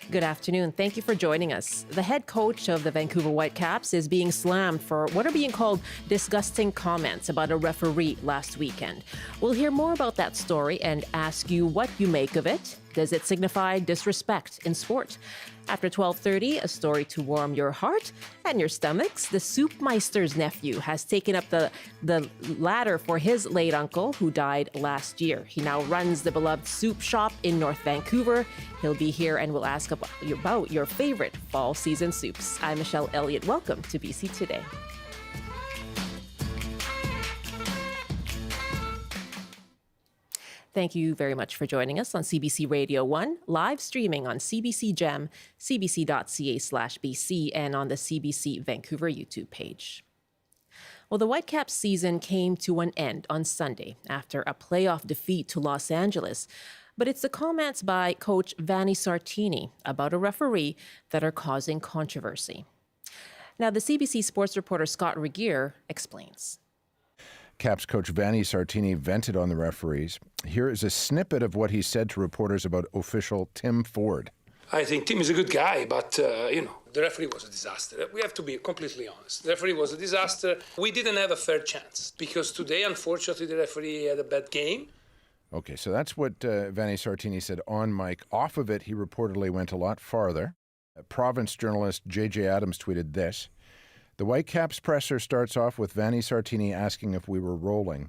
Good afternoon. Thank you for joining us. The head coach of the Vancouver Whitecaps is being slammed for what are being called disgusting comments about a referee last weekend. We'll hear more about that story and ask you what you make of it. Does it signify disrespect in sport? After 12:30, a story to warm your heart and your stomachs. The Soupmeister's nephew has taken up the ladder for his late uncle who died last year. He now runs the beloved soup shop in North Vancouver. He'll be here and we'll ask about your favorite fall season soups. I'm Michelle Eliot. Welcome to BC Today. Thank you very much for joining us on CBC Radio 1, live streaming on CBC Gem, cbc.ca/BC, and on the CBC Vancouver YouTube page. Well, the Whitecaps season came to an end on Sunday after a playoff defeat to Los Angeles. But it's the comments by coach Vanni Sartini about a referee that are causing controversy. Now, the CBC sports reporter Scott Regier explains. Caps coach Vanni Sartini vented on the referees. Here is a snippet of what he said to reporters about official Tim Ford. I think Tim is a good guy, but, the referee was a disaster. We have to be completely honest. The referee was a disaster. We didn't have a fair chance because today, unfortunately, the referee had a bad game. Okay, so that's what Vanni Sartini said on mic. Off of it, he reportedly went a lot farther. Province journalist J.J. Adams tweeted this. The Whitecaps presser starts off with Vanni Sartini asking if we were rolling,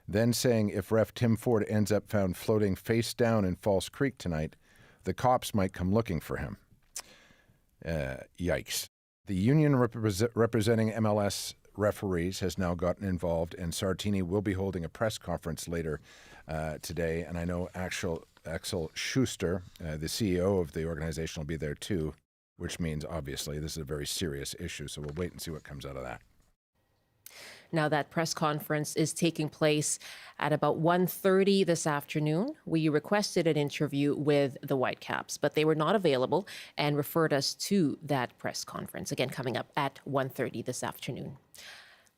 then saying if ref Tim Ford ends up found floating face down in False Creek tonight, the cops might come looking for him. Yikes. The union representing MLS referees has now gotten involved, and Sartini will be holding a press conference later today. And I know Axel Schuster, the CEO of the organization, will be there too, which means, obviously, this is a very serious issue. So we'll wait and see what comes out of that. Now, that press conference is taking place at about 1:30 this afternoon. We requested an interview with the Whitecaps, but they were not available and referred us to that press conference, again, coming up at 1:30 this afternoon.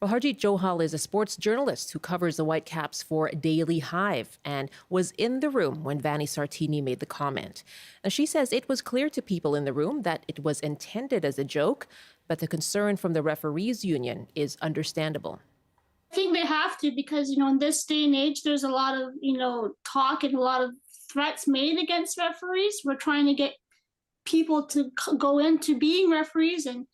Well, Harjeet Johal is a sports journalist who covers the Whitecaps for Daily Hive and was in the room when Vanni Sartini made the comment. Now, she says it was clear to people in the room that it was intended as a joke, but the concern from the referees union is understandable. I think they have to because, in this day and age, there's a lot of, talk and a lot of threats made against referees. We're trying to get people to go into being referees and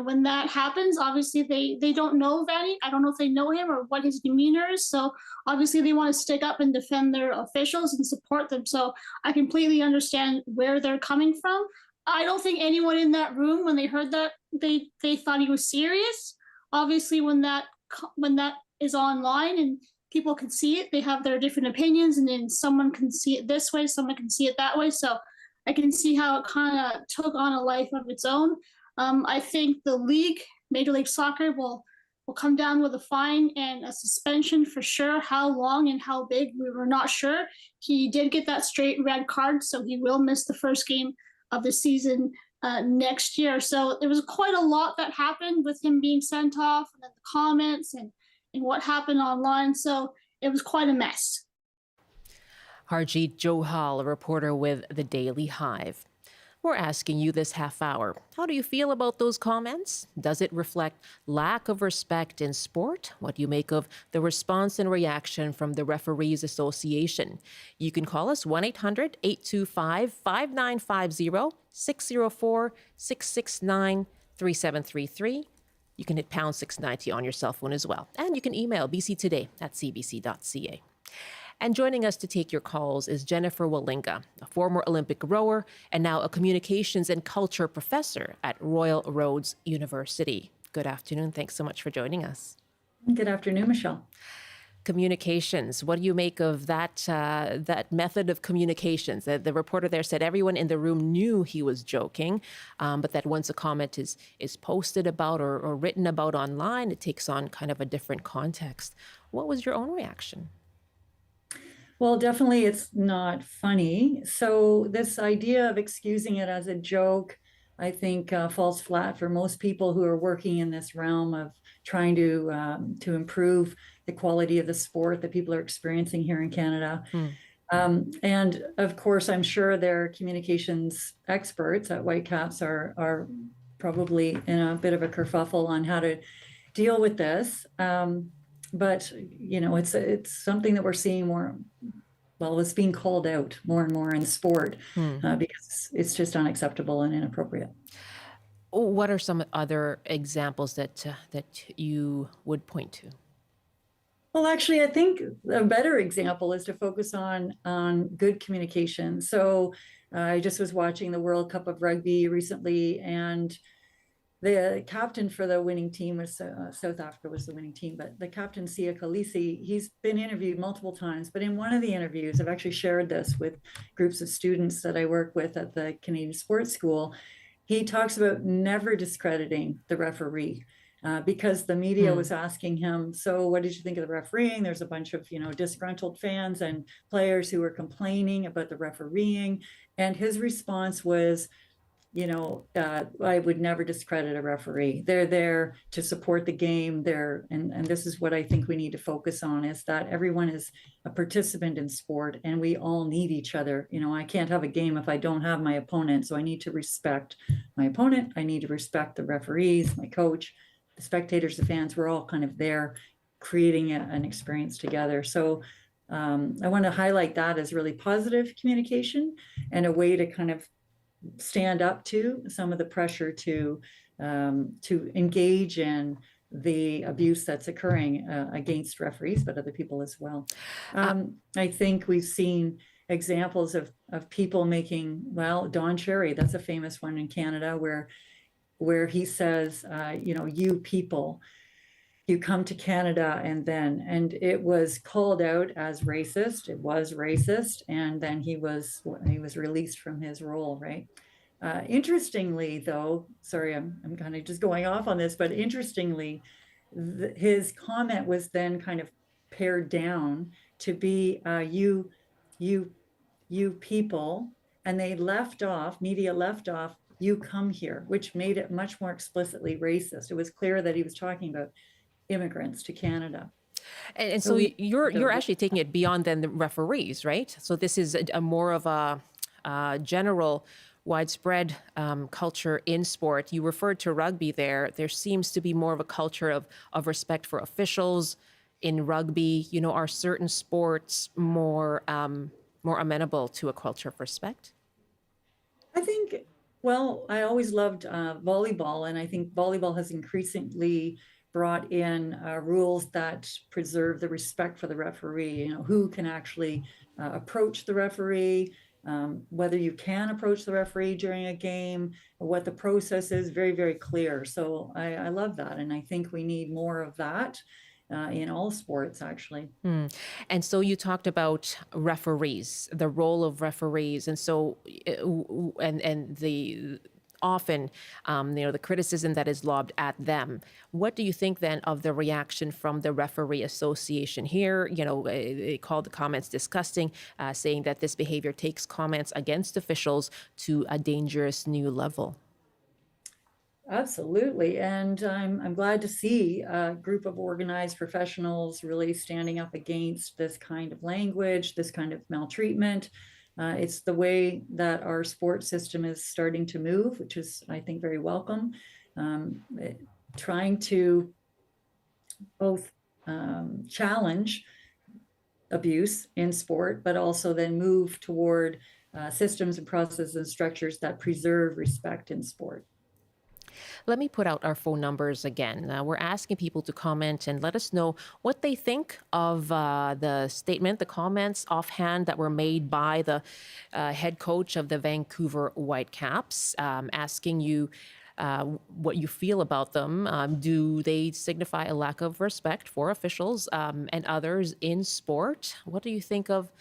when that happens, obviously they don't know Vanni. I don't know if they know him or what his demeanor is. So obviously they want to stick up and defend their officials and support them. So I completely understand where they're coming from. I don't think anyone in that room, when they heard that, they thought he was serious. Obviously, when that is online and people can see it, they have their different opinions, and then someone can see it this way, someone can see it that way. So I can see how it kind of took on a life of its own. I think the league, Major League Soccer, will come down with a fine and a suspension for sure. How long and how big, we were not sure. He did get that straight red card, so he will miss the first game of the season next year. So there was quite a lot that happened with him being sent off, and then the comments and what happened online. So it was quite a mess. Harjeet Johal, a reporter with the Daily Hive. We're asking you this half hour, how do you feel about those comments? Does it reflect lack of respect in sport? What do you make of the response and reaction from the Referees Association? You can call us 1-800-825-5950, 604-669-3733. You can hit pound 690 on your cell phone as well. And you can email bctoday@cbc.ca. And joining us to take your calls is Jennifer Walinga, a former Olympic rower and now a communications and culture professor at Royal Roads University. Good afternoon. Thanks so much for joining us. Good afternoon, Michelle. Communications. What do you make of that method of communications? The reporter there said everyone in the room knew he was joking, but that once a comment is posted about or written about online, it takes on kind of a different context. What was your own reaction? Well, definitely it's not funny. So this idea of excusing it as a joke, I think falls flat for most people who are working in this realm of trying to improve the quality of the sport that people are experiencing here in Canada. And of course, I'm sure their communications experts at Whitecaps are probably in a bit of a kerfuffle on how to deal with this. But it's something that we're seeing more. Well, it's being called out more and more in sport because it's just unacceptable and inappropriate. What are some other examples that you would point to? Well, actually, I think a better example is to focus on good communication. So I just was watching the World Cup of Rugby recently, and the captain for the winning team was South Africa was the winning team, but the captain, Sia Khaleesi, he's been interviewed multiple times. But in one of the interviews, I've actually shared this with groups of students that I work with at the Canadian Sports School. He talks about never discrediting the referee. Because the media was asking him, so what did you think of the refereeing? There's a bunch of, disgruntled fans and players who were complaining about the refereeing. And his response was, I would never discredit a referee. They're there to support the game. And this is what I think we need to focus on, is that everyone is a participant in sport and we all need each other. I can't have a game if I don't have my opponent. So I need to respect my opponent. I need to respect the referees, my coach, the spectators, the fans. We're all kind of there creating an experience together. So I want to highlight that as really positive communication and a way to kind of stand up to some of the pressure to engage in the abuse that's occurring against referees, but other people as well. I think we've seen examples of people making, Don Cherry, that's a famous one in Canada, where he says, you people, you come to Canada and it was called out as racist. It was racist. And then he was released from his role, right? Interestingly, though, sorry, I'm kind of just going off on this, but interestingly, his comment was then kind of pared down to be you people, and they media left off, you come here, which made it much more explicitly racist. It was clear that he was talking about immigrants to Canada. And so you're actually taking it beyond than the referees, right? So this is a more of a general, widespread culture in sport. You referred to rugby there. There seems to be more of a culture of respect for officials in rugby. Are certain sports more amenable to a culture of respect? I think, I always loved volleyball, and I think volleyball has increasingly brought in rules that preserve the respect for the referee, who can actually approach the referee, whether you can approach the referee during a game, what the process is, very, very clear. So I love that. And I think we need more of that in all sports, actually. And so you talked about referees, the role of referees. And so, and the often, the criticism that is lobbed at them. What do you think then of the reaction from the Referee Association here? They called the comments disgusting, saying that this behavior takes comments against officials to a dangerous new level. Absolutely. And I'm glad to see a group of organized professionals really standing up against this kind of language, this kind of maltreatment. It's the way that our sports system is starting to move, which is, I think, very welcome. Trying to both challenge abuse in sport, but also then move toward systems and processes and structures that preserve respect in sport. Let me put out our phone numbers again. We're asking people to comment and let us know what they think of the statement, the comments offhand that were made by the head coach of the Vancouver Whitecaps, asking you what you feel about them. Do they signify a lack of respect for officials and others in sport? What do you think of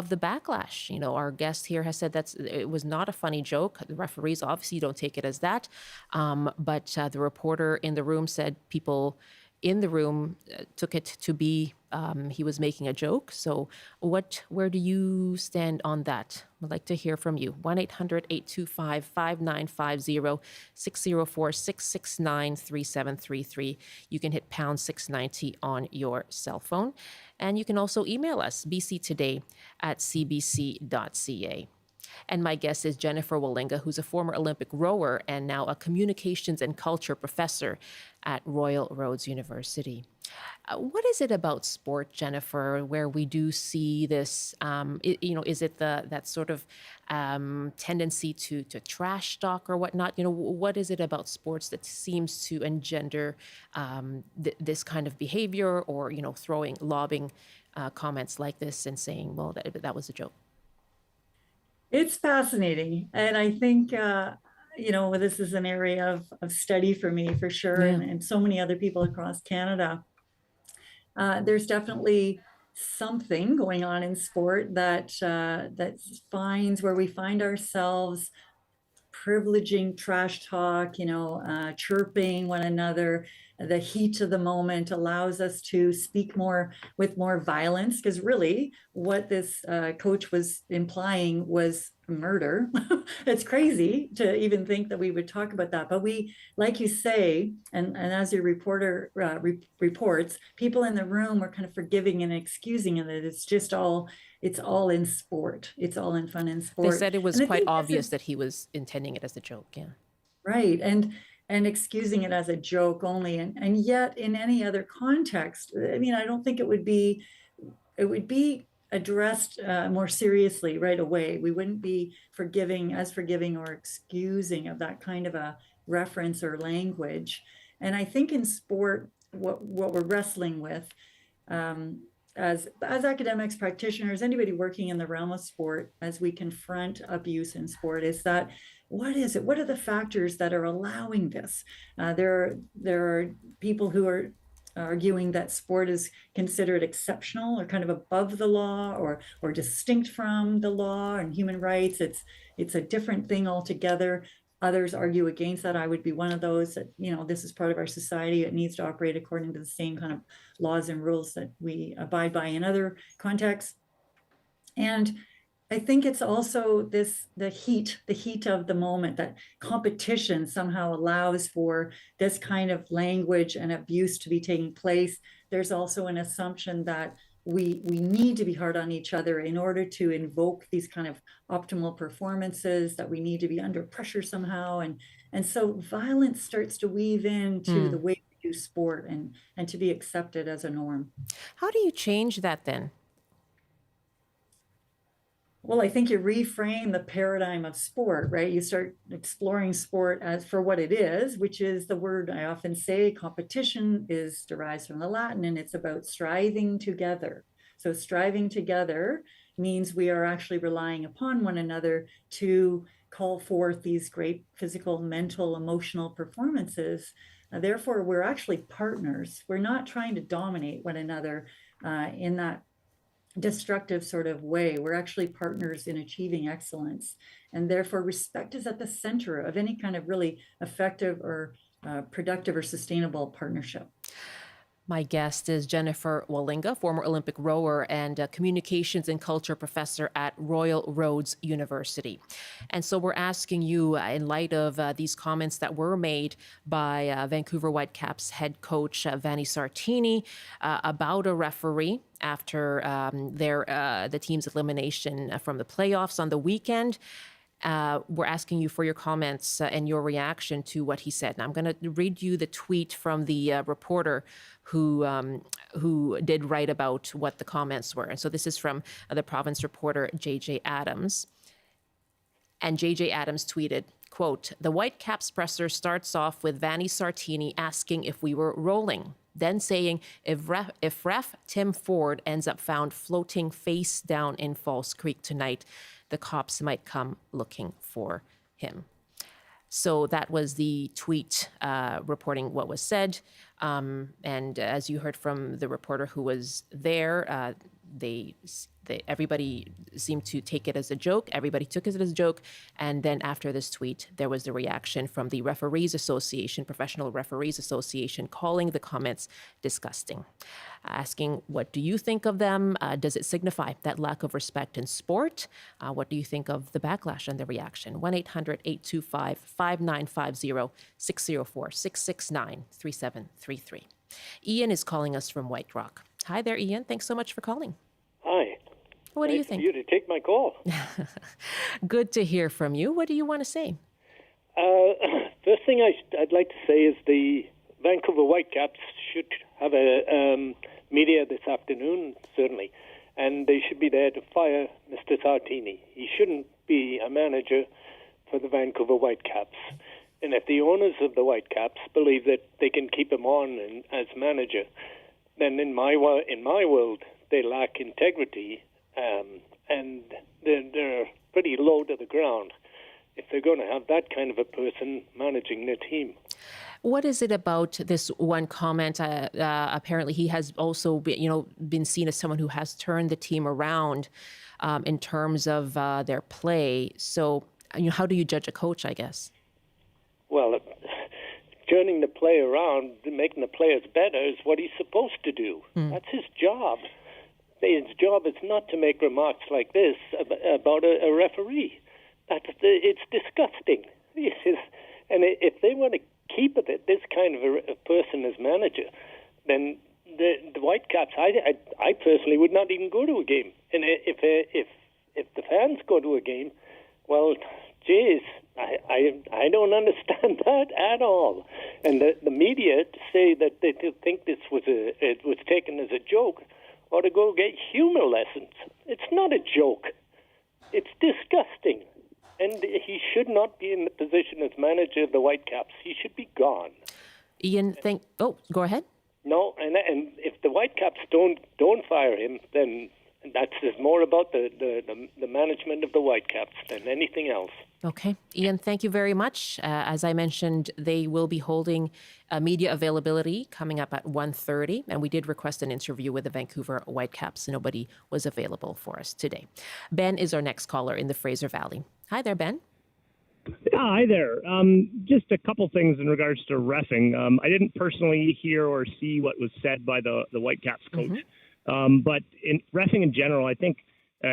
the backlash? Our guest here has said it was not a funny joke. The referees obviously don't take it as that. But the reporter in the room said people in the room took it to be he was making a joke. So where do you stand on that? I'd like to hear from you. 1-800-825-5950, 604-669-3733. You can hit pound 690 on your cell phone. And you can also email us, bctoday@cbc.ca. And my guest is Jennifer Wallinga, who's a former Olympic rower and now a communications and culture professor at Royal Roads University. What is it about sport, Jennifer, where we do see this? Is it that sort of tendency to trash talk or whatnot? What is it about sports that seems to engender this kind of behavior, or lobbing comments like this and saying, "Well, that was a joke"? It's fascinating. And I think, this is an area of study for me, for sure, Yeah. and so many other people across Canada. There's definitely something going on in sport that where we find ourselves privileging trash talk, chirping one another. The heat of the moment allows us to speak with more violence, because really what this coach was implying was murder. It's crazy to even think that we would talk about that. But we, like you say, and as your reporter reports, people in the room were kind of forgiving and excusing it. It's all in sport. It's all in fun in sport. They said it was quite obvious that he was intending it as a joke. Yeah. Right. And excusing it as a joke only. And yet in any other context, I mean, I don't think it would be addressed more seriously right away. We wouldn't be forgiving or excusing of that kind of a reference or language. And I think in sport, what we're wrestling with, as academics, practitioners, anybody working in the realm of sport, as we confront abuse in sport, is that what is it? What are the factors that are allowing this? There are people who are arguing that sport is considered exceptional or kind of above the law, or distinct from the law and human rights. It's a different thing altogether. Others argue against that. I would be one of those that, this is part of our society. It needs to operate according to the same kind of laws and rules that we abide by in other contexts. And I think it's also the heat of the moment, that competition somehow allows for this kind of language and abuse to be taking place. There's also an assumption that we need to be hard on each other in order to invoke these kind of optimal performances, that we need to be under pressure somehow. And so violence starts to weave into the way we do sport and to be accepted as a norm. How do you change that then? Well, I think you reframe the paradigm of sport, right? You start exploring sport as for what it is, which is the word I often say, competition derives from the Latin, and it's about striving together. So striving together means we are actually relying upon one another to call forth these great physical, mental, emotional performances. Therefore, we're actually partners. We're not trying to dominate one another in that destructive sort of way. We're actually partners in achieving excellence. And therefore, respect is at the center of any kind of really effective or productive or sustainable partnership. My guest is Jennifer Wallinga, former Olympic rower and communications and culture professor at Royal Roads University. And so we're asking you, in light of these comments that were made by Vancouver Whitecaps head coach Vanni Sartini about a referee after the team's elimination from the playoffs on the weekend. We're asking you for your comments and your reaction to what he said. Now, I'm going to read you the tweet from the reporter who did write about what the comments were. And so this is from the province reporter, J.J. Adams. And J.J. Adams tweeted, quote, "The Whitecaps presser starts off with Vanni Sartini asking if we were rolling, then saying if ref Tim Ford ends up found floating face down in False Creek tonight, the cops might come looking for him." So that was the tweet reporting what was said. And as you heard from the reporter who was there, everybody seemed to take it as a joke. Everybody took it as a joke. And then after this tweet, there was the reaction from the Referees Association, Professional Referees Association, calling the comments disgusting, asking, what do you think of them? Does it signify that lack of respect in sport? What do you think of the backlash and the reaction? 1-800-825-5950, 604-669-3733. Ian is calling us from White Rock. Hi there, Ian. Thanks so much for calling. Hi. What do you Nice think? of you to take my call. Good to hear from you. What do you want to say? First thing I'd like to say is the Vancouver Whitecaps should have a media this afternoon, certainly, and they should be there to fire Mr. Sartini. He shouldn't be a manager for the Vancouver Whitecaps. And if the owners of the Whitecaps believe that they can keep him on as manager, then in my world, they lack integrity, and they're pretty low to the ground if they're going to have that kind of a person managing their team. What is it about this one comment? Apparently, he has also been seen as someone who has turned the team around in terms of their play. So, how do you judge a coach, I guess? Well, turning the play around, making the players better is what he's supposed to do. That's his job. His job is not to make remarks like this about a referee. It's disgusting. And if they want to keep this kind of a person as manager, then the Whitecaps, I personally would not even go to a game. And if the fans go to a game, well, geez, I don't understand that at all. And the media to say that they think this was taken as a joke, or to go get humor lessons. It's not a joke. It's disgusting. And he should not be in the position as manager of the Whitecaps. He should be gone. Ian, go ahead. No, and if the Whitecaps don't fire him, then that says more about the management of the Whitecaps than anything else. Okay. Ian, thank you very much. As I mentioned, they will be holding a media availability coming up at 1:30, and we did request an interview with the Vancouver Whitecaps. Nobody was available for us today. Ben is our next caller in the Fraser Valley. Hi there, Ben. Hi there. Just a couple things in regards to reffing. I didn't personally hear or see what was said by the Whitecaps coach, but in reffing in general, I think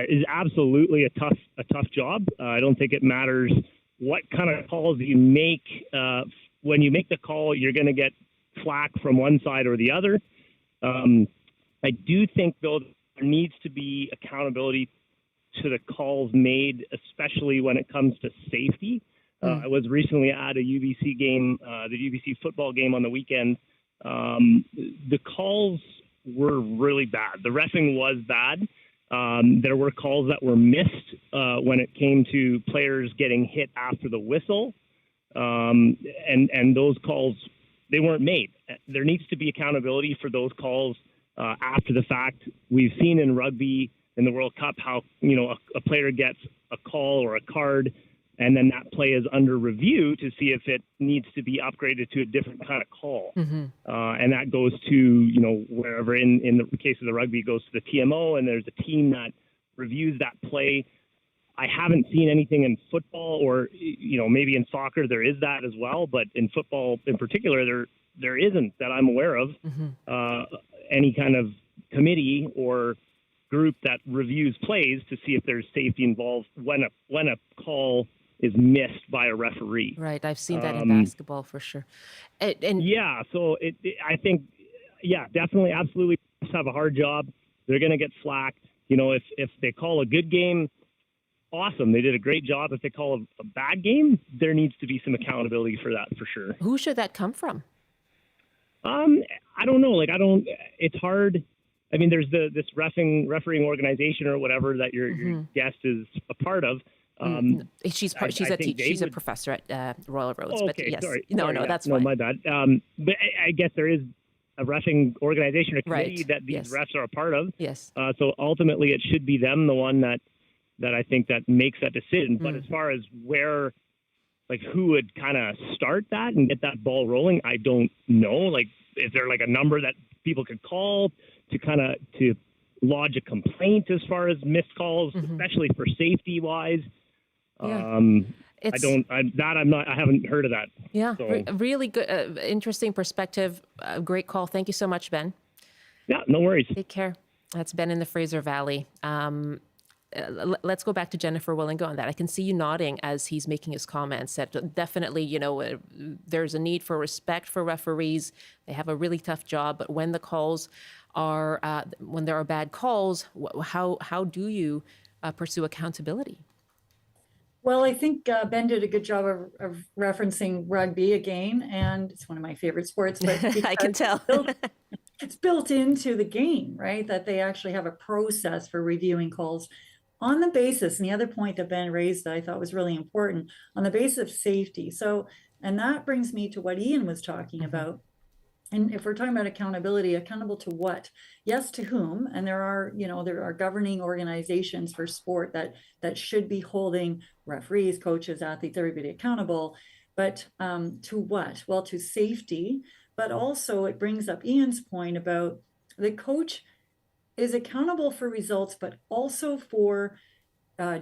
is absolutely a tough job. I don't think it matters what kind of calls you make. When you make the call, you're going to get flack from one side or the other. I do think, though, there needs to be accountability to the calls made, especially when it comes to safety. I was recently at a UBC game, the UBC football game on the weekend. The calls were really bad. The reffing was bad. There were calls that were missed when it came to players getting hit after the whistle. And those calls, they weren't made. There needs to be accountability for those calls after the fact. We've seen in rugby in the World Cup how, a player gets a call or a card, and then that play is under review to see if it needs to be upgraded to a different kind of call. And that goes to, wherever in the case of the rugby, it goes to the TMO, and there's a team that reviews that play. I haven't seen anything in football, or, maybe in soccer there is that as well, but in football in particular, there isn't, that I'm aware of, any kind of committee or group that reviews plays to see if there's safety involved when a call is missed by a referee. Right, I've seen that in basketball for sure. So I think, definitely, absolutely, have a hard job. They're going to get flacked. If they call a good game, awesome, they did a great job. If they call a bad game, there needs to be some accountability for that, for sure. Who should that come from? I don't know. It's hard. I mean, there's this refereeing organization or whatever that your guest is a part of. She's a professor at Royal Roads. Okay, but yes. sorry. That's fine. No, my bad. But I guess there is a reffing organization or committee that these refs are a part of. Yes. So ultimately, it should be them, the one that I think that makes that decision. But as far as where, who would kind of start that and get that ball rolling, I don't know. Is there a number that people could call to kind of to lodge a complaint as far as missed calls, especially for safety wise. Yeah. I haven't heard of that. Yeah, So. really good, interesting perspective. Great call. Thank you so much, Ben. Yeah, no worries. Take care. That's Ben in the Fraser Valley. Let's go back to Jennifer Willingo on that. I can see you nodding as he's making his comments that definitely, there's a need for respect for referees. They have a really tough job, but when the calls are, when there are bad calls, how do you pursue accountability? Well, I think Ben did a good job of referencing rugby again, and it's one of my favorite sports. But I can tell. It's built into the game, right? That they actually have a process for reviewing calls on the basis, and the other point that Ben raised that I thought was really important, on the basis of safety. So, and that brings me to what Ian was talking about. And if we're talking about accountability, accountable to what? Yes, to whom? And there are governing organizations for sport that should be holding referees, coaches, athletes, everybody accountable. But to what? Well, to safety. But also it brings up Ian's point about the coach is accountable for results, but also for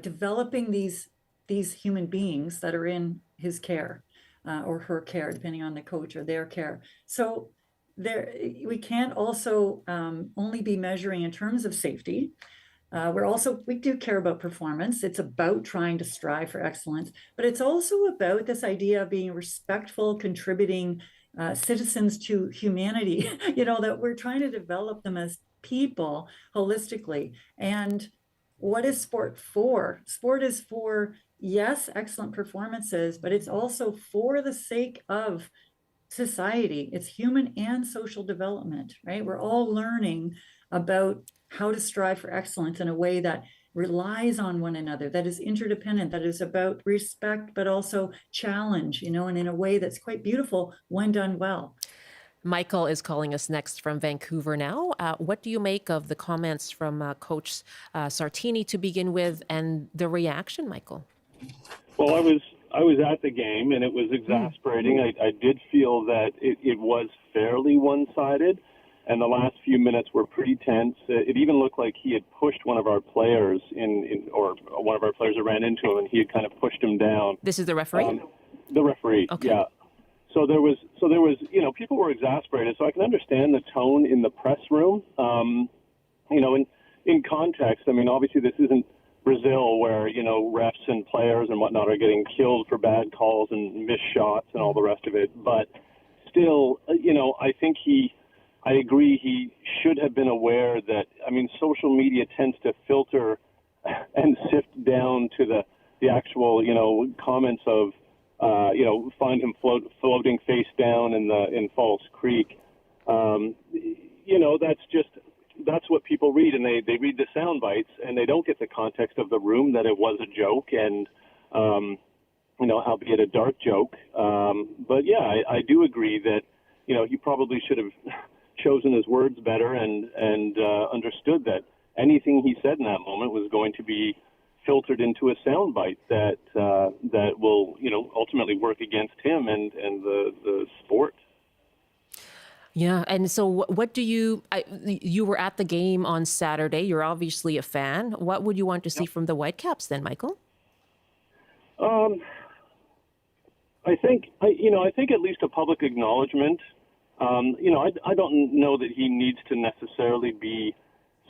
developing these human beings that are in his care or her care, depending on the coach or their care. So we can't also only be measuring in terms of safety. We do care about performance. It's about trying to strive for excellence, but it's also about this idea of being respectful, contributing citizens to humanity, that we're trying to develop them as people holistically. And what is sport for? Sport is for, yes, excellent performances, but it's also for the sake of society. It's human and social development, right? We're all learning about how to strive for excellence in a way that relies on one another, that is interdependent, that is about respect, but also challenge, and in a way that's quite beautiful when done well. Michael is calling us next from Vancouver now. What do you make of the comments from Coach Sartini to begin with and the reaction, Michael? Well, I was at the game, and it was exasperating. I did feel that it was fairly one-sided, and the last few minutes were pretty tense. It even looked like he had pushed one of our players or one of our players that ran into him, and he had kind of pushed him down. This is the referee? The referee, okay. Yeah. So there was, people were exasperated. So I can understand the tone in the press room. In context, obviously this isn't Brazil where, refs and players and whatnot are getting killed for bad calls and missed shots and all the rest of it. But still, I agree he should have been aware that, social media tends to filter and sift down to the actual, comments of, find him floating face down in Falls Creek. That's what people read, and they read the sound bites, and they don't get the context of the room, that it was a joke, and, albeit a dark joke. But yeah, I do agree that, he probably should have chosen his words better and understood that anything he said in that moment was going to be filtered into a soundbite that will, ultimately work against him and the sport. Yeah, and so what do you were at the game on Saturday. You're obviously a fan. What would you want to see from the Whitecaps then, Michael? I think at least a public acknowledgement. I don't know that he needs to necessarily be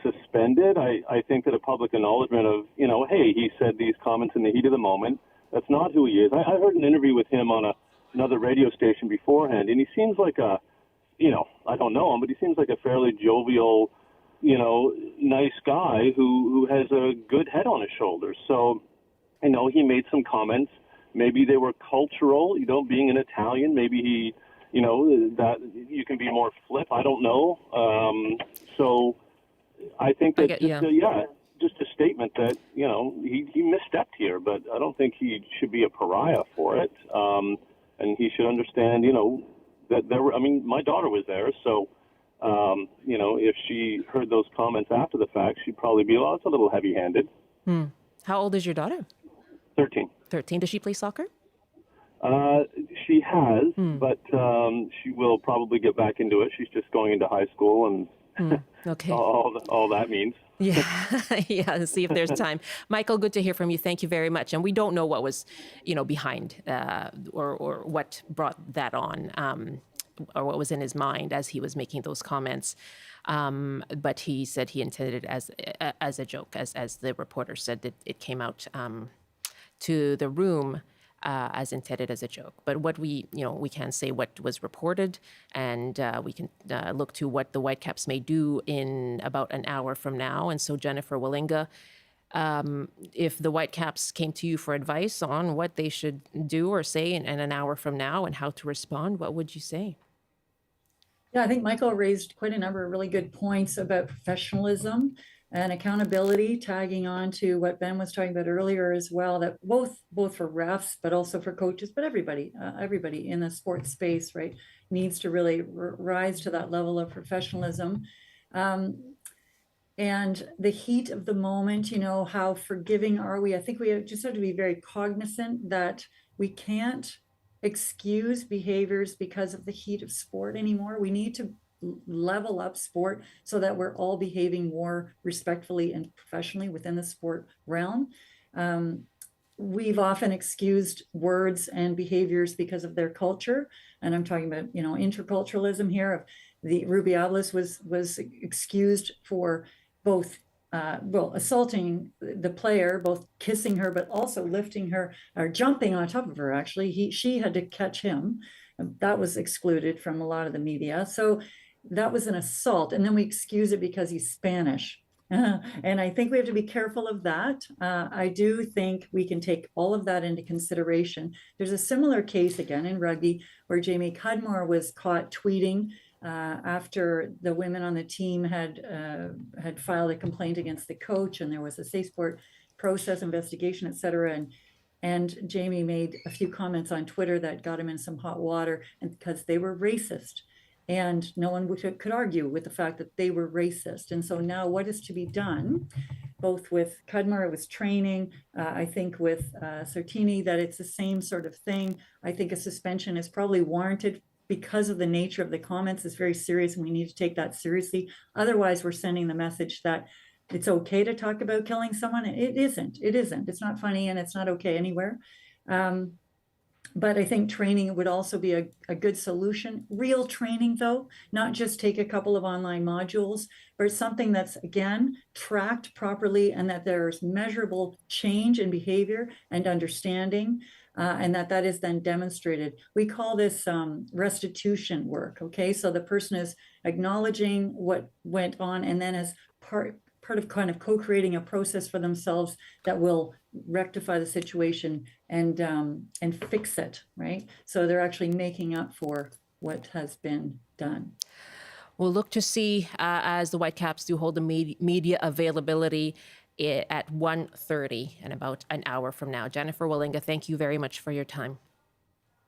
suspended. I think that a public acknowledgement of, hey, he said these comments in the heat of the moment. That's not who he is. I heard an interview with him on another radio station beforehand, and he seems like I don't know him, but he seems like a fairly jovial, nice guy who has a good head on his shoulders. So, he made some comments. Maybe they were cultural, being an Italian. Maybe he, that you can be more flip. I don't know. So I think that just a statement that, he misstepped here, but I don't think he should be a pariah for it. And he should understand, that there were, my daughter was there, so, if she heard those comments after the fact, she'd probably be, it's a little heavy-handed. How old is your daughter? 13. 13. Does she play soccer? She has, but she will probably get back into it. She's just going into high school and Okay. all that means. Yeah, yeah. See if there's time. Michael, good to hear from you. Thank you very much. And we don't know what was, behind or what brought that on, or what was in his mind as he was making those comments. But he said he intended it as a joke, as the reporter said that it came out to the room as intended as a joke. But what we can say what was reported, and we can look to what the Whitecaps may do in about an hour from now. And so, Jennifer Willinga, if the Whitecaps came to you for advice on what they should do or say in an hour from now and how to respond, what would you say? Yeah, I think Michael raised quite a number of really good points about professionalism and accountability, tagging on to what Ben was talking about earlier as well, that both for refs, but also for coaches, but everybody in the sports space, right, needs to really rise to that level of professionalism. And the heat of the moment, how forgiving are we? I think we just have to be very cognizant that we can't excuse behaviors because of the heat of sport anymore. We need to level up sport so that we're all behaving more respectfully and professionally within the sport realm. We've often excused words and behaviors because of their culture. And I'm talking about, interculturalism here. Of the Rubiales was excused for both assaulting the player, both kissing her, but also lifting her or jumping on top of her. Actually, she had to catch him. That was excluded from a lot of the media. So that was an assault. And then we excuse it because he's Spanish. And I think we have to be careful of that. I do think we can take all of that into consideration. There's a similar case again in rugby where Jamie Cudmore was caught tweeting after the women on the team had filed a complaint against the coach, and there was a safe sport process investigation, et cetera. And Jamie made a few comments on Twitter that got him in some hot water, and because they were racist. And no one could argue with the fact that they were racist. And so now what is to be done, both with Cudmore, it was training, I think with Sartini, that it's the same sort of thing. I think a suspension is probably warranted because of the nature of the comments. Is very serious, and we need to take that seriously. Otherwise, we're sending the message that it's okay to talk about killing someone. It isn't. It's not funny, and it's not okay anywhere. But I think training would also be a good solution. Real training, though, not just take a couple of online modules, but something that's, again, tracked properly, and that there's measurable change in behavior and understanding, and that is then demonstrated. We call this restitution work, okay? So the person is acknowledging what went on, and then as part of kind of co-creating a process for themselves that will rectify the situation and fix it, right? So they're actually making up for what has been done. We'll look to see as the Whitecaps do hold the media availability at 1:30 in about an hour from now. Jennifer Willinga, thank you very much for your time.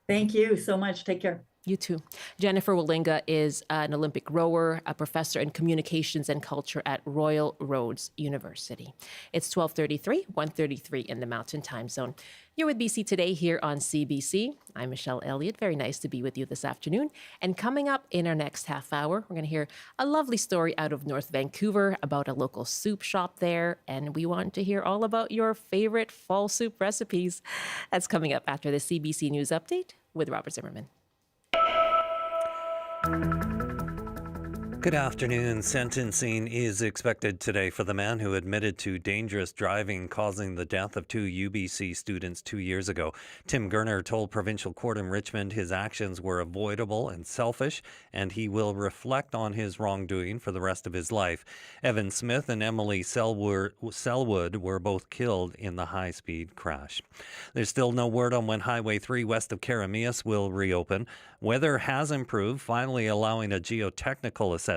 Thank you so much. Take care. You too. Jennifer Willinga is an Olympic rower, a professor in communications and culture at Royal Roads University. It's 12:33, 1:33 in the Mountain Time Zone. You're with BC Today here on CBC. I'm Michelle Eliot. Very nice to be with you this afternoon. And coming up in our next half hour, we're going to hear a lovely story out of North Vancouver about a local soup shop there. And we want to hear all about your favorite fall soup recipes. That's coming up after the CBC News Update with Robert Zimmerman. Good afternoon. Sentencing is expected today for the man who admitted to dangerous driving causing the death of two UBC students 2 years ago. Tim Gurner told Provincial Court in Richmond his actions were avoidable and selfish, and he will reflect on his wrongdoing for the rest of his life. Evan Smith and Emily Selwood were both killed in the high-speed crash. There's still no word on when Highway 3 west of Karamias will reopen. Weather has improved, finally allowing a geotechnical assessment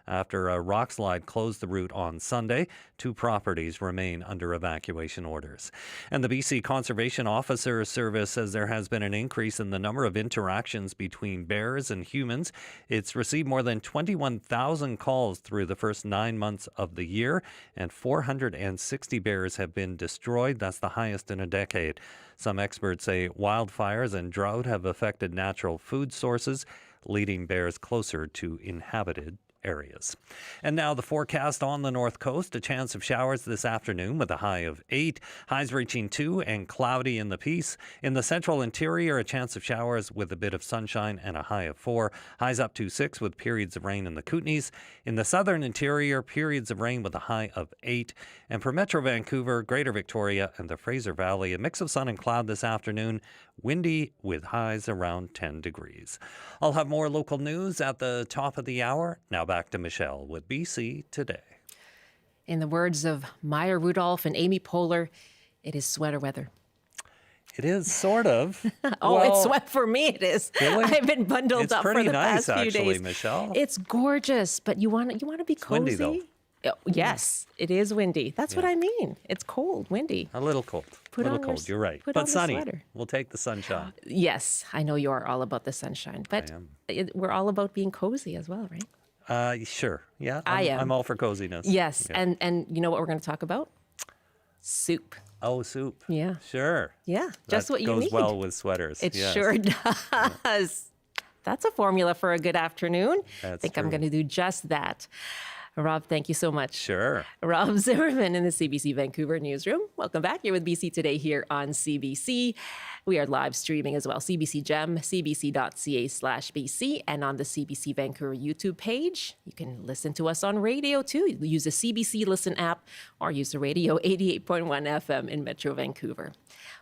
after a rock slide closed the route on Sunday. 2 properties remain under evacuation orders. And the BC Conservation Officer Service says there has been an increase in the number of interactions between bears and humans. It's received more than 21,000 calls through the first 9 months of the year, and 460 bears have been destroyed. That's the highest in a decade. Some experts say wildfires and drought have affected natural food sources, leading bears closer to inhabited areas. And now the forecast on the north coast, a chance of showers this afternoon with a high of 8, highs reaching 2 and cloudy in the Peace. In the central interior, a chance of showers with a bit of sunshine and a high of 4, highs up to 6 with periods of rain in the Kootenays. In the southern interior, periods of rain with a high of 8. And for Metro Vancouver, Greater Victoria and the Fraser Valley, a mix of sun and cloud this afternoon, windy with highs around 10 degrees. I'll have more local news at the top of the hour. Now back to Michelle with BC Today. In the words of Maya Rudolph and Amy Poehler, it is sweater weather. It is sort of. It's sweat for me. It is. Really? I've been bundled up for the past few days. It's pretty nice, actually, Michelle. It's gorgeous, but you want to be cozy. Windy, though. Oh, yes, it is windy. That's what I mean. It's cold, windy. A little cold. You're right. But sunny. We'll take the sunshine. Yes, I know you are all about the sunshine, but we're all about being cozy as well, right? Sure. Yeah. I am. I'm all for coziness. Yes, Yeah. and you know what we're going to talk about? Soup. Oh, soup. Yeah. Sure. Yeah, just what you need. need. Goes well with sweaters. It sure does. That's a formula for a good afternoon. I think I'm going to do just that. Rob, thank you so much. Sure. Rob Zimmerman in the CBC Vancouver newsroom. Welcome back. You're with BC Today here on CBC. We are live streaming as well. CBC Gem, cbc.ca/BC, and on the CBC Vancouver YouTube page. You can listen to us on radio too. Use the CBC Listen app or use the radio 88.1 FM in Metro Vancouver.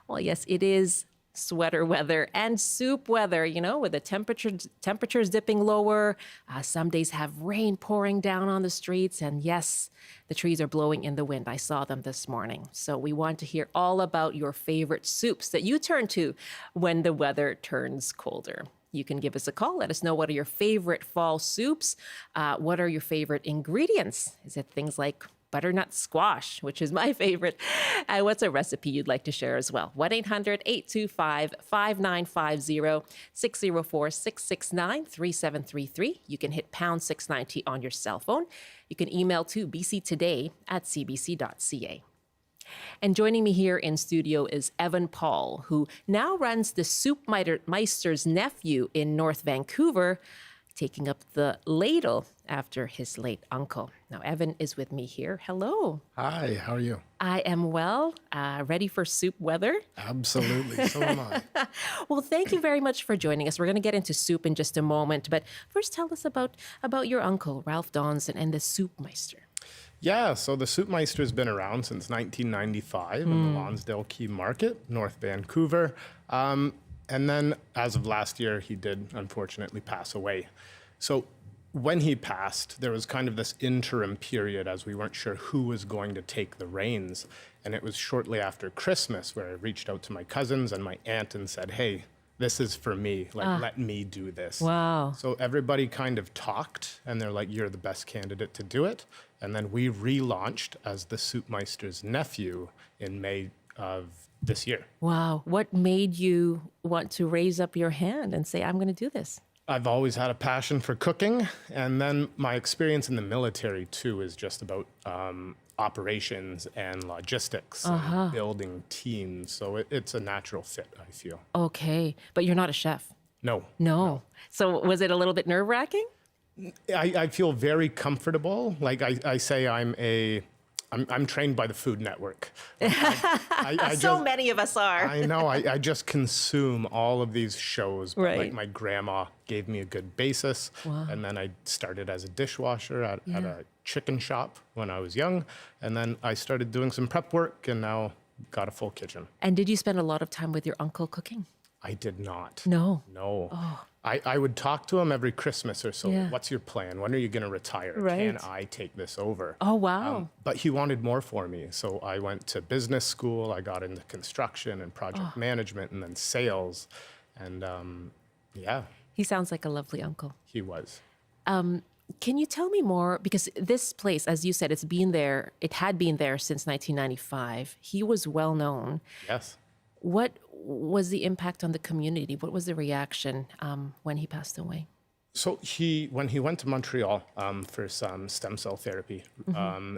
Well, yes, it is sweater weather and soup weather, with the temperatures dipping lower. Some days have rain pouring down on the streets. And yes, the trees are blowing in the wind. I saw them this morning. So we want to hear all about your favorite soups that you turn to when the weather turns colder. You can give us a call. Let us know what are your favorite fall soups. What are your favorite ingredients? Is it things like butternut squash, which is my favorite? What's a recipe you'd like to share as well? 1-800-825-5950, 604-669-3733. You can hit pound 690 on your cell phone. You can email to bctoday@cbc.ca. And joining me here in studio is Evan Paul, who now runs the Soup Meister's nephew in North Vancouver, taking up the ladle after his late uncle. Now, Evan is with me here. Hello. Hi, how are you? I am well. Ready for soup weather? Absolutely, so am I. Well, thank you very much for joining us. We're going to get into soup in just a moment, but first tell us about your uncle, Ralph Donson, and the Soup Meister. Yeah, so the Soup Meister has been around since 1995 in the Lonsdale Quay Market, North Vancouver. And then as of last year, he did unfortunately pass away. So when he passed, there was kind of this interim period as we weren't sure who was going to take the reins. And it was shortly after Christmas where I reached out to my cousins and my aunt and said, hey, this is for me. Let me do this. Wow. So everybody kind of talked and they're like, you're the best candidate to do it. And then we relaunched as the Soup Meister's nephew in May of this year. Wow. What made you want to raise up your hand and say, I'm going to do this? I've always had a passion for cooking. And then my experience in the military, too, is just about operations and logistics and building teams. So it's a natural fit, I feel. Okay. But you're not a chef? No. So was it a little bit nerve-wracking? I feel very comfortable. Like I say, I'm trained by the Food Network. Many of us are. I know. I just consume all of these shows. But Right. Like my grandma gave me a good basis. Wow. And then I started as a dishwasher at a chicken shop when I was young. And then I started doing some prep work and now got a full kitchen. And did you spend a lot of time with your uncle cooking? I did not. No. Oh. I would talk to him every Christmas or so. Yeah. What's your plan? When are you going to retire? Right. Can I take this over? Oh, wow. But he wanted more for me. So I went to business school. I got into construction and project management and then sales. And He sounds like a lovely uncle. he was. Can you tell me more? Because this place, as you said, it had been there since 1995. He was well known. Yes. What was the impact on the community? What was the reaction when he passed away? So when he went to Montreal for some stem cell therapy,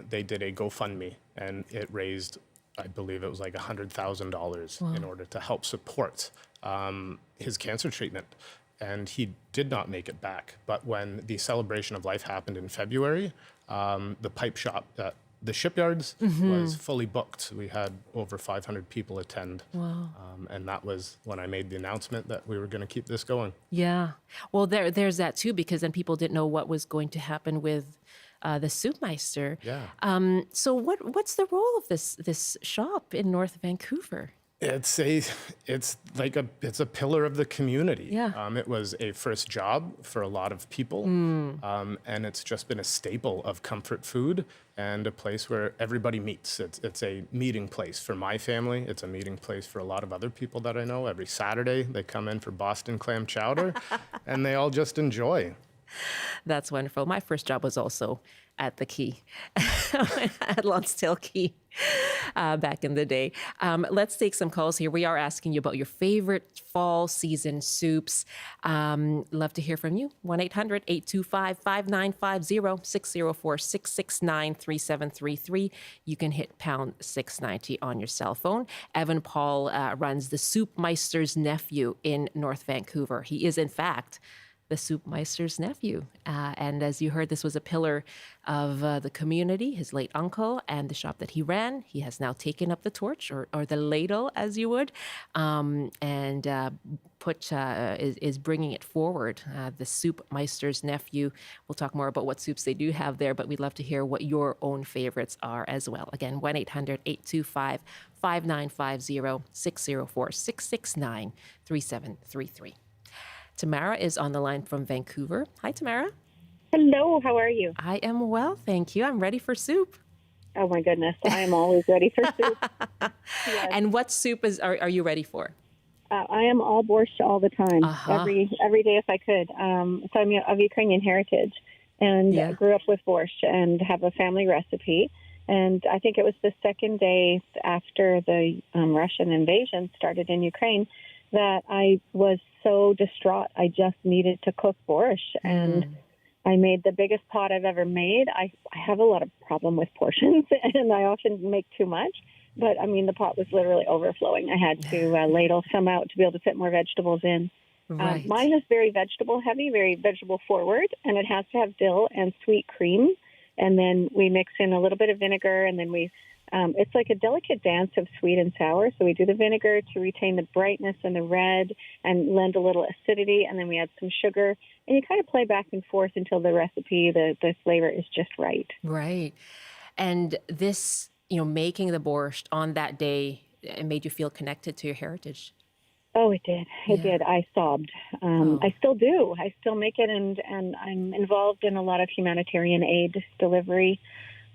they did a GoFundMe and it raised, I believe it was like $100,000 in order to help support his cancer treatment. and he did not make it back. But when the celebration of life happened in February, the pipe shop at the shipyards was fully booked. We had over 500 people attend. Wow. And that was when I made the announcement that we were going to keep this going. Yeah. Well, there's that too, because then people didn't know what was going to happen with the Soupmeister. Yeah. So what's the role of this shop in North Vancouver? It's a pillar of the community. Yeah. It was a first job for a lot of people, and it's just been a staple of comfort food and a place where everybody meets. It's a meeting place for my family. It's a meeting place for a lot of other people that I know. Every Saturday they come in for Boston clam chowder, and they all just enjoy. That's wonderful. My first job was also at the Quay, at Lonsdale Quay, back in the day. Let's take some calls here. We are asking you about your favorite fall season soups. Love to hear from you. 1-800-825-5950, 604-669-3733. You can hit pound 690 on your cell phone. Evan Paul runs the Soupmeister's Nephew in North Vancouver. He is, in fact, the Soupmeister's nephew. And as you heard, this was a pillar of the community, his late uncle, and the shop that he ran. He has now taken up the torch, or the ladle, as you would, and is bringing it forward. The Soupmeister's nephew. We'll talk more about what soups they do have there, but we'd love to hear what your own favorites are as well. Again, 1-800-825-5950, 604-669-3733. Tamara is on the line from Vancouver. Hi, Tamara. Hello, how are you? I am well, thank you. I'm ready for soup. Oh my goodness, I am always ready for soup. Yes. And what soup are you ready for? I am all borscht all the time, every day if I could. So I'm of Ukrainian heritage, and grew up with borscht and have a family recipe. And I think it was the second day after the Russian invasion started in Ukraine that I was so distraught. I just needed to cook borscht, and I made the biggest pot I've ever made. I have a lot of problem with portions, and I often make too much. But, I mean, the pot was literally overflowing. I had to ladle some out to be able to fit more vegetables in. Right. Mine is very vegetable heavy, very vegetable forward, and it has to have dill and sweet cream. And then we mix in a little bit of vinegar, and then it's like a delicate dance of sweet and sour. So we do the vinegar to retain the brightness and the red and lend a little acidity. And then we add some sugar. And you kind of play back and forth until the recipe, the flavor is just right. Right. And this, making the borscht on that day, it made you feel connected to your heritage. Oh, it did. It did. I sobbed. I still do. I still make it. And I'm involved in a lot of humanitarian aid delivery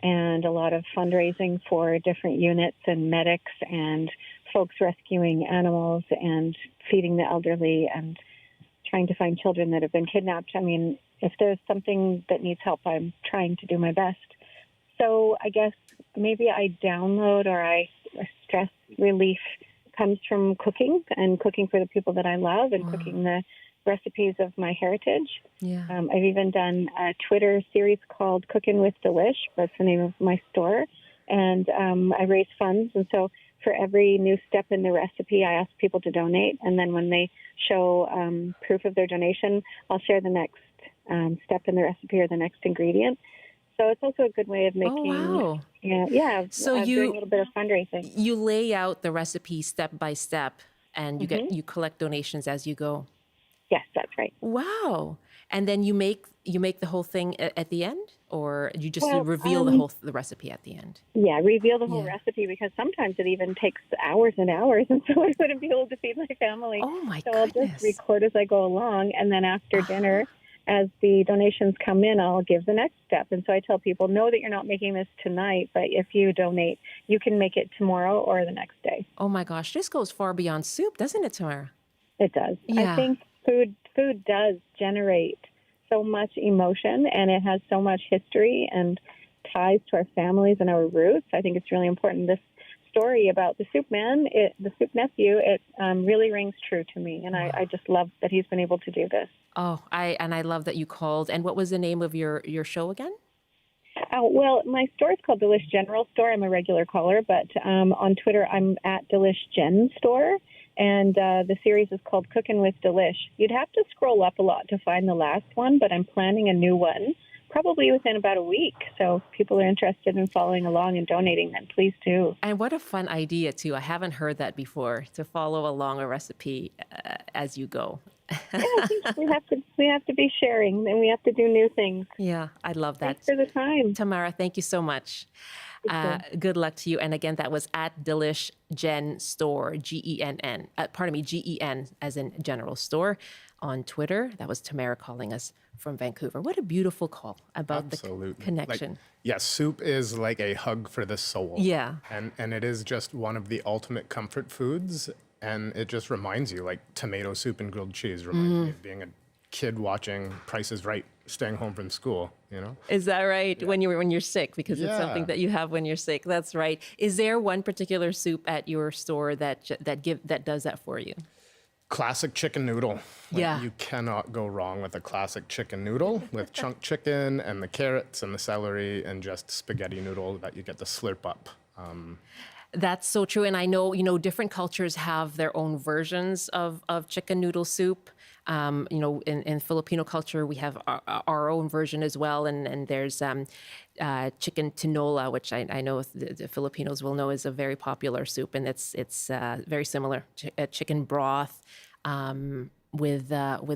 and a lot of fundraising for different units and medics and folks rescuing animals and feeding the elderly and trying to find children that have been kidnapped. I mean, if there's something that needs help, I'm trying to do my best. So I guess maybe I download stress relief comes from cooking and cooking for the people that I love and cooking the recipes of my heritage. Yeah. I've even done a Twitter series called Cooking with Delish. That's the name of my store. And I raise funds. And so for every new step in the recipe, I ask people to donate. And then when they show proof of their donation, I'll share the next step in the recipe or the next ingredient. So it's also a good way of making, doing a little bit of fundraising. You lay out the recipe step by step, and you collect donations as you go. Yes, that's right. Wow! And then you make the whole thing at the end, or you just reveal the recipe at the end? Yeah, reveal the whole recipe, because sometimes it even takes hours and hours, and so I wouldn't be able to feed my family. Oh my so goodness! I'll just record as I go along, and then after dinner, as the donations come in, I'll give the next step. And so I tell people, know that you're not making this tonight, but if you donate, you can make it tomorrow or the next day. Oh my gosh, this goes far beyond soup, doesn't it, Tamara? It does. Yeah. I think food does generate so much emotion, and it has so much history and ties to our families and our roots. I think it's really important. This story about the soup man, the soup nephew, it really rings true to me. And I just love that he's been able to do this. Oh, I love that you called. And what was the name of your show again? Well, my store is called Delish General Store. I'm a regular caller, but on Twitter, I'm at Delish Gen Store. And the series is called Cooking with Delish. You'd have to scroll up a lot to find the last one, but I'm planning a new one probably within about a week. So if people are interested in following along and donating, then please do. And what a fun idea, too. I haven't heard that before, to follow along a recipe as you go. Yeah, we have to be sharing, and we have to do new things. Yeah, I love that. Thanks for the time. Tamara, thank you so much. Good luck to you. And again, that was at Delish Gen Store, Genn. Gen as in general store on Twitter. That was Tamara calling us from Vancouver. What a beautiful call about the connection. Soup is like a hug for the soul. Yeah. And it is just one of the ultimate comfort foods. And it just reminds you, like tomato soup and grilled cheese reminds me of being a kid watching Price is Right, staying home from school, you know? Is that right? Yeah. When you're sick, because it's something that you have when you're sick. That's right. Is there one particular soup at your store that does that for you? Classic chicken noodle. You cannot go wrong with a classic chicken noodle with chunk chicken and the carrots and the celery and just spaghetti noodle that you get to slurp up. That's so true. And I know, different cultures have their own versions of chicken noodle soup. In Filipino culture, we have our own version as well. And there's chicken tinola, which I know the Filipinos will know is a very popular soup. And it's very similar to chicken broth. With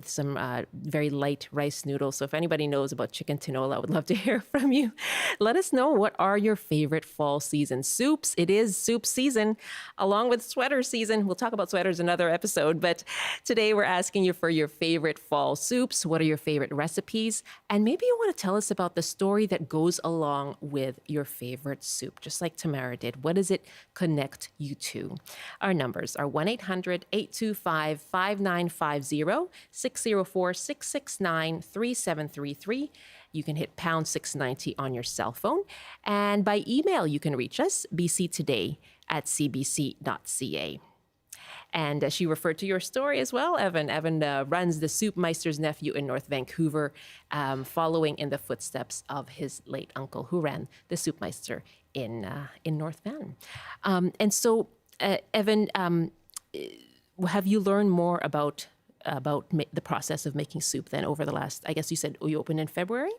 some very light rice noodles. So if anybody knows about chicken tinola, I would love to hear from you. Let us know, what are your favorite fall season soups? It is soup season, along with sweater season. We'll talk about sweaters another episode, but today we're asking you for your favorite fall soups. What are your favorite recipes? And maybe you want to tell us about the story that goes along with your favorite soup, just like Tamara did. What does it connect you to? Our numbers are 1-800-825-5950. 604-669-3733. You can hit pound 690 on your cell phone. And by email, you can reach us, bctoday@cbc.ca. And she referred to your story as well, Evan. Evan runs the Soup Meister's Nephew in North Vancouver, following in the footsteps of his late uncle who ran the Soup Meister in North Van. And so, Evan, have you learned more about the process of making soup then over the last, I guess you said you opened in February?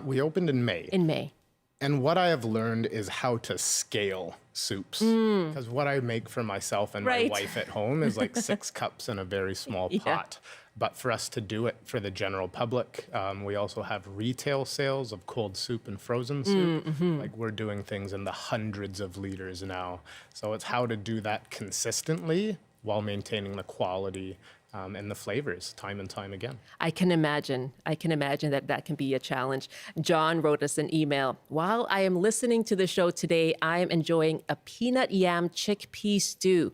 We opened in May. In May. And what I have learned is how to scale soups. Because what I make for myself and my wife at home is like 6 cups in a very small pot. But for us to do it for the general public, we also have retail sales of cold soup and frozen soup. Like we're doing things in the hundreds of liters now. So it's how to do that consistently while maintaining the quality and the flavors time and time again. I can imagine that can be a challenge. John wrote us an email. While I am listening to the show today, I am enjoying a peanut yam chickpea stew.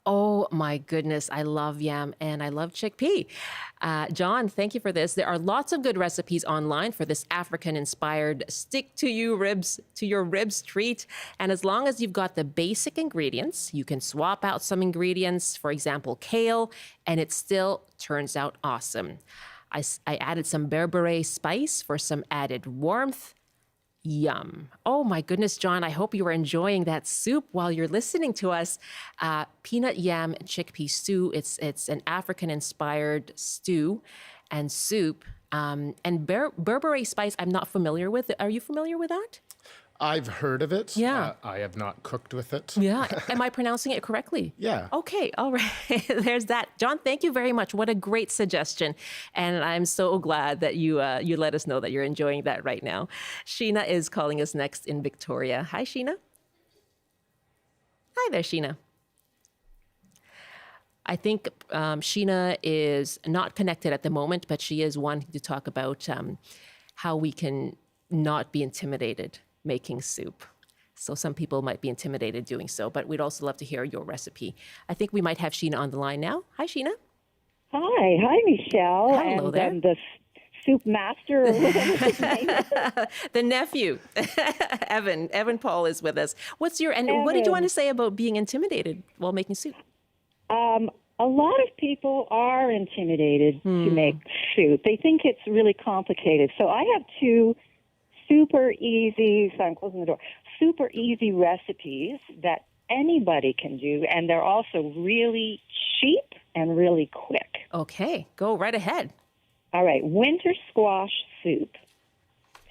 Oh my goodness, I love yam and I love chickpea. John, thank you for this. There are lots of good recipes online for this African-inspired stick-to-your ribs treat. And as long as you've got the basic ingredients, you can swap out some ingredients, for example, kale, and it still turns out awesome. I added some berbere spice for some added warmth. Yum. Oh my goodness, John, I hope you are enjoying that soup while you're listening to us. Peanut yam chickpea stew. It's an African-inspired stew and soup. And berbere spice, I'm not familiar with. Are you familiar with that? I've heard of it. Yeah. I have not cooked with it. Yeah. Am I pronouncing it correctly? Yeah. Okay. All right. There's that. John, thank you very much. What a great suggestion. And I'm so glad that you let us know that you're enjoying that right now. Sheena is calling us next in Victoria. Hi, Sheena. Hi there, Sheena. I think Sheena is not connected at the moment, but she is wanting to talk about how we can not be intimidated making soup. So some people might be intimidated doing so, but we'd also love to hear your recipe. I think we might have Sheena on the line now. Hi, Sheena. Hi, Michelle. Hello there. And the soup master. The nephew, Evan Paul is with us. What did you want to say about being intimidated while making soup? A lot of people are intimidated to make soup. They think it's really complicated. So I have 2 super easy recipes that anybody can do, and they're also really cheap and really quick. Okay, go right ahead. All right, winter squash soup.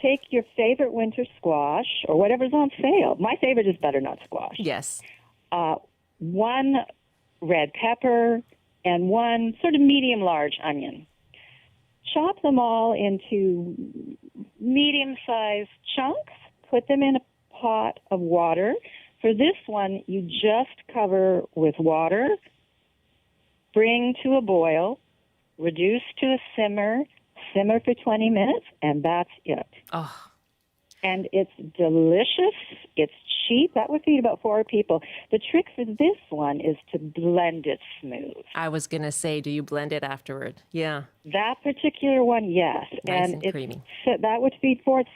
Take your favorite winter squash or whatever's on sale. My favorite is butternut squash. Yes. 1 red pepper and 1 sort of medium-large onion. Chop them all into medium-sized chunks. Put them in a pot of water. For this one, you just cover with water, bring to a boil, reduce to a simmer for 20 minutes, and that's it. Oh. And it's delicious. It's cheap. That would feed about 4 people. The trick for this one is to blend it smooth. I was going to say, do you blend it afterward? Yeah. That particular one, yes. Nice and creamy. So that would feed 4. It's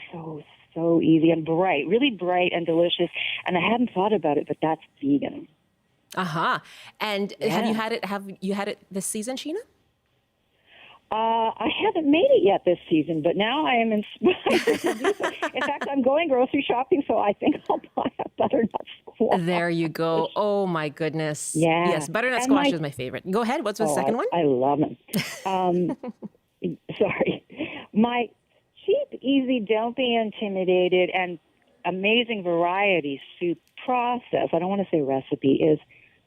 so easy and bright, really bright and delicious. And I hadn't thought about it, but that's vegan. Uh-huh. And Yeah. have you had it this season, Sheena? I haven't made it yet this season, but now I am inspired to do so. In fact, I'm going grocery shopping, so I think I'll buy a butternut squash. There you go. Oh, my goodness. Yeah. Yes, butternut And squash is my favorite. Go ahead. What's the second one? I love them. Sorry. My cheap, easy, don't be intimidated, and amazing variety soup process, I don't want to say recipe, is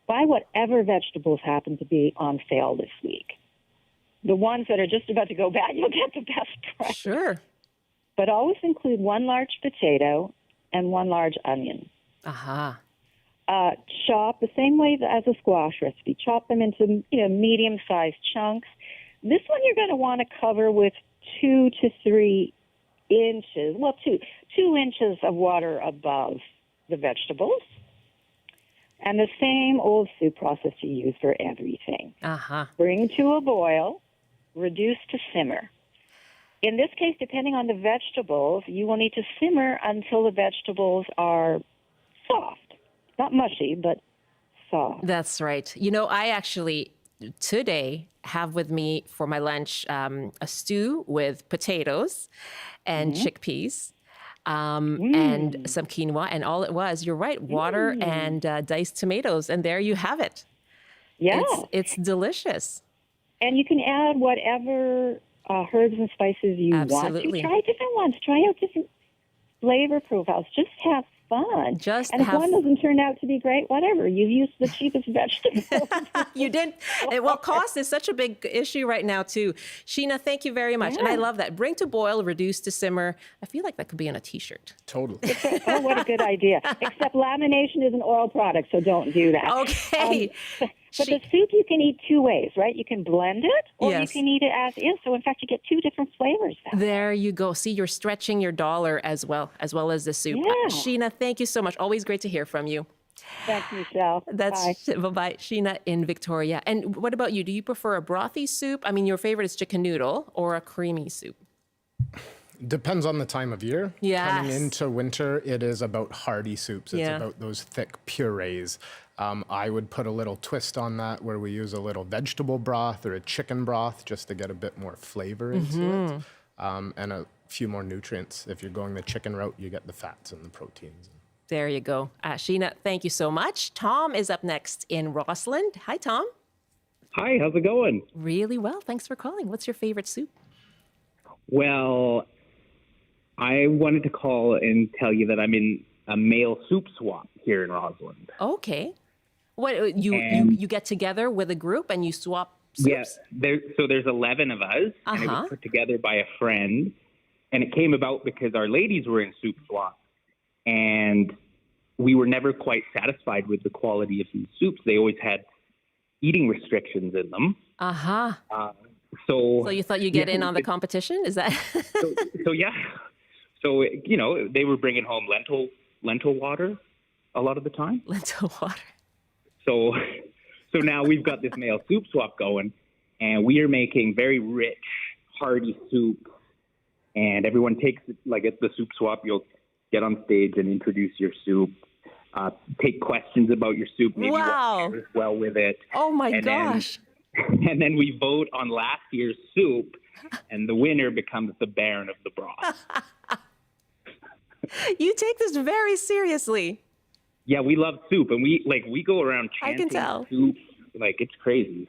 buy whatever vegetables happen to be on sale this week. The ones that are just about to go bad, you'll get the best price. Sure. But always include 1 large potato and 1 large onion. Uh-huh. Chop the same way as a squash recipe. Chop them into medium-sized chunks. This one you're going to want to cover with 2 to 3 inches, 2 inches of water above the vegetables. And the same old soup process you use for everything. Uh-huh. Bring to a boil, reduce to simmer. In this case, depending on the vegetables, you will need to simmer until the vegetables are soft. Not mushy, but soft. That's right. You know, I actually today have with me for my lunch a stew with potatoes and chickpeas. And some quinoa, and all it was, you're right, water and diced tomatoes, and there you have it. Yeah. It's delicious. And you can add whatever herbs and spices you Absolutely. want to. Try different ones. Try out different flavor profiles. Just have fun. And if one doesn't turn out to be great, whatever. You've used the cheapest vegetable. You did. Well, cost is such a big issue right now, too. Sheena, thank you very much. And I love that. Bring to boil, reduce to simmer. I feel like that could be on a T-shirt. Totally. Oh, what a good idea. Except lamination is an oil product, so don't do that. Okay. But the soup you can eat 2 ways, right? You can blend it, or you Yes. can eat it as is. So, in fact, you get 2 different flavors. There you go. See, you're stretching your dollar as well as the soup. Yeah. Sheena, thank you so much. Always great to hear from you. Thanks, Michelle. That's bye-bye. Sheena in Victoria. And what about you? Do you prefer a brothy soup? I mean, your favorite is chicken noodle or a creamy soup? Depends on the time of year. Yes. Coming into winter, it is about hearty soups. It's Yeah. about those thick purees. I would put a little twist on that where we use a little vegetable broth or a chicken broth just to get a bit more flavor into it. And a few more nutrients. If you're going the chicken route, you get the fats and the proteins. There you go. Sheena, thank you so much. Tom is up next in Rossland. Hi, Tom. Hi, how's it going? Really well. Thanks for calling. What's your favorite soup? Well, I wanted to call and tell you that I'm in a male soup swap here in Rossland. Okay. What you get together with a group and you swap soups? Yes, there's 11 of us, and it was put together by a friend, and it came about because our ladies were in soup swap, and we were never quite satisfied with the quality of these soups. They always had eating restrictions in them. So you thought you'd get in on the competition? Is that? So yeah. So, they were bringing home lentil water a lot of the time. Lentil water. So now we've got this male soup swap going, and we are making very rich, hearty soup. And everyone takes, at the soup swap, you'll get on stage and introduce your soup, take questions about your soup, maybe what pairs well with it. Oh, my gosh. And then we vote on last year's soup, and the winner becomes the Baron of the broth. You take this very seriously. Yeah, we love soup, and we go around chanting I can tell. soup. Like, it's crazy.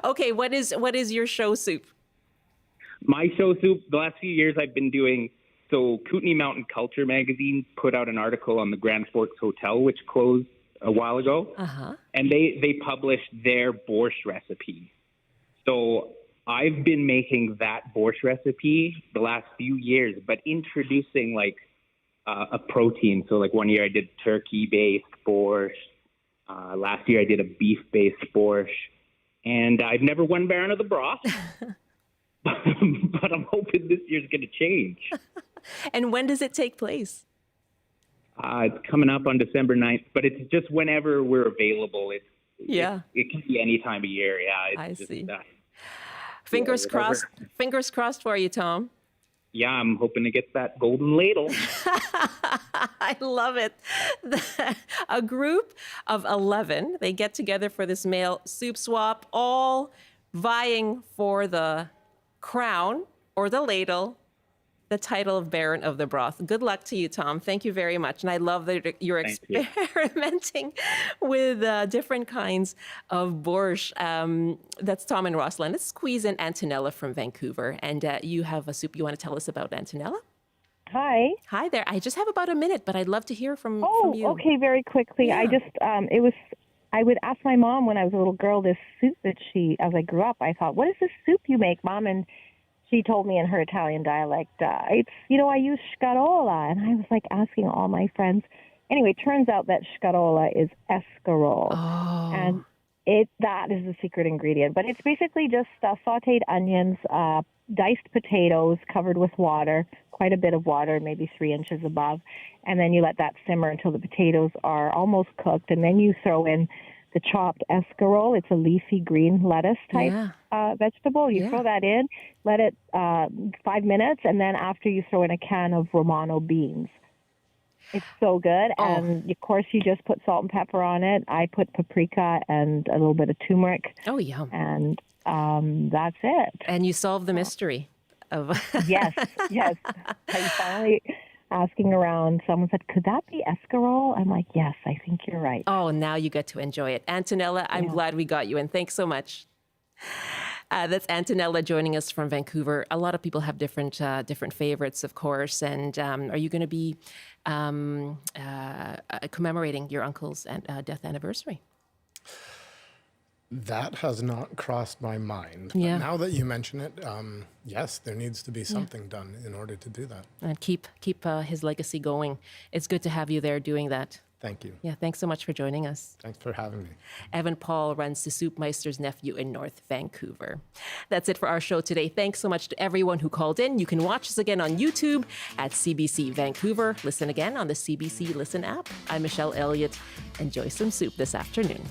Okay, what is your show soup? My show soup, the last few years I've been doing, so Kootenay Mountain Culture magazine put out an article on the Grand Forks Hotel, which closed a while ago. Uh-huh. And they published their borscht recipe. So I've been making that borscht recipe the last few years, but introducing like a protein. So like one year I did turkey-based borscht. Last year I did a beef-based borscht. And I've never won Baron of the Broth. But I'm hoping this year's going to change. And when does it take place? It's coming up on December 9th, but it's just whenever we're available. It can be any time of year. Yeah, I see. Fingers crossed. Fingers crossed for you, Tom. Yeah, I'm hoping to get that golden ladle. I love it. A group of 11, they get together for this male soup swap, all vying for the crown or the ladle, the title of Baron of the Broth. Good luck to you, Tom. Thank you very much. And I love that you're experimenting with different kinds of borscht. That's Tom and Roslyn. Let's squeeze in Antonella from Vancouver. And you have a soup you want to tell us about, Antonella? Hi. Hi there. I just have about a minute, but I'd love to hear from you. Okay, very quickly. Yeah. I just, I would ask my mom when I was a little girl this soup that as I grew up, I thought, what is this soup you make, Mom? And she told me in her Italian dialect, I use scarola. And I was like asking all my friends. Anyway, it turns out that scarola is escarole. Oh. And that is the secret ingredient. But it's basically just sauteed onions, diced potatoes covered with water, quite a bit of water, maybe 3 inches above. And then you let that simmer until the potatoes are almost cooked. And then you throw in the chopped escarole. It's a leafy green lettuce type vegetable. You throw that in, let it 5 minutes, and then after you throw in a can of Romano beans. It's so good. Oh. And, of course, you just put salt and pepper on it. I put paprika and a little bit of turmeric. Oh, yum. And that's it. And you solved the mystery of... Yes. I finally... asking around, someone said, could that be escarole? I'm like, yes, I think you're right. Oh, now you get to enjoy it. Antonella, I'm glad we got you, and thanks so much. That's Antonella joining us from Vancouver. A lot of people have different favorites, of course. And are you going to be commemorating your uncle's death anniversary? That has not crossed my mind. Yeah. But now that you mention it, yes, there needs to be something done in order to do that. And keep his legacy going. It's good to have you there doing that. Thank you. Yeah, thanks so much for joining us. Thanks for having me. Evan Paul runs the Soup Meister's Nephew in North Vancouver. That's it for our show today. Thanks so much to everyone who called in. You can watch us again on YouTube at CBC Vancouver. Listen again on the CBC Listen app. I'm Michelle Eliot. Enjoy some soup this afternoon.